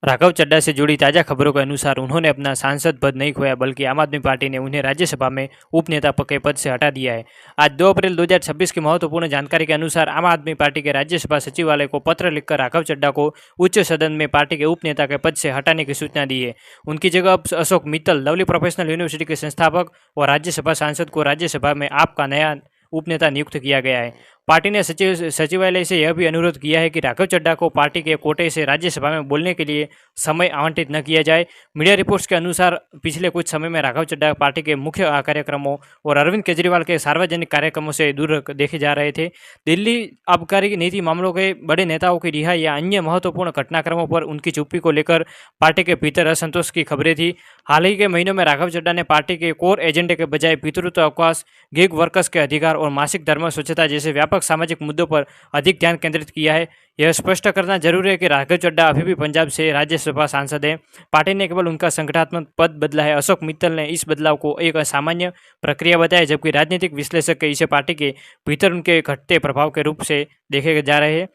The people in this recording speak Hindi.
राघव चड्ढा से जुड़ी ताज़ा खबरों के अनुसार उन्होंने अपना सांसद पद नहीं खोया, बल्कि आम आदमी पार्टी ने उन्हें राज्यसभा में उपनेता के पद से हटा दिया है। आज 2 अप्रैल 2026 की महत्वपूर्ण जानकारी के अनुसार आम आदमी पार्टी के राज्यसभा सचिवालय को पत्र लिखकर राघव चड्ढा को उच्च सदन में पार्टी के उपनेता के पद से हटाने की सूचना दी है। उनकी जगह अब Ashok Mittal, lovely professional university के संस्थापक और राज्यसभा सांसद को राज्यसभा में आप का नया उपनेता नियुक्त किया गया है। पार्टी ने सचिवालय से यह भी अनुरोध किया है कि राघव चड्ढा को पार्टी के कोटे से राज्यसभा में बोलने के लिए समय आवंटित न किया जाए। मीडिया रिपोर्ट्स के अनुसार पिछले कुछ समय में राघव चड्ढा पार्टी के मुख्य कार्यक्रमों और अरविंद केजरीवाल के सार्वजनिक कार्यक्रमों से दूर देखे जा रहे थे। दिल्ली आबकारी नीति मामलों के बड़े नेताओं की रिहाई या अन्य महत्वपूर्ण घटनाक्रमों पर उनकी चुप्पी को लेकर पार्टी के भीतर असंतोष की खबरें थी। हाल ही के महीनों में राघव चड्ढा ने पार्टी के कोर एजेंडे के बजाय पितृत्व अवकाश, गिग वर्कर्स के अधिकार और मासिक धर्म स्वच्छता जैसे व्यापक सामाजिक मुद्दों पर अधिक ध्यान केंद्रित किया है। यह स्पष्ट करना जरूरी है कि राघव चड्ढा अभी भी पंजाब से राज्यसभा सांसद हैं। पार्टी ने केवल उनका संगठनात्मक पद बदला है। अशोक मित्तल ने इस बदलाव को एक असामान्य प्रक्रिया बताया, जबकि राजनीतिक विश्लेषक इसे पार्टी के भीतर उनके घटते प्रभाव के रूप से देखे जा रहे हैं।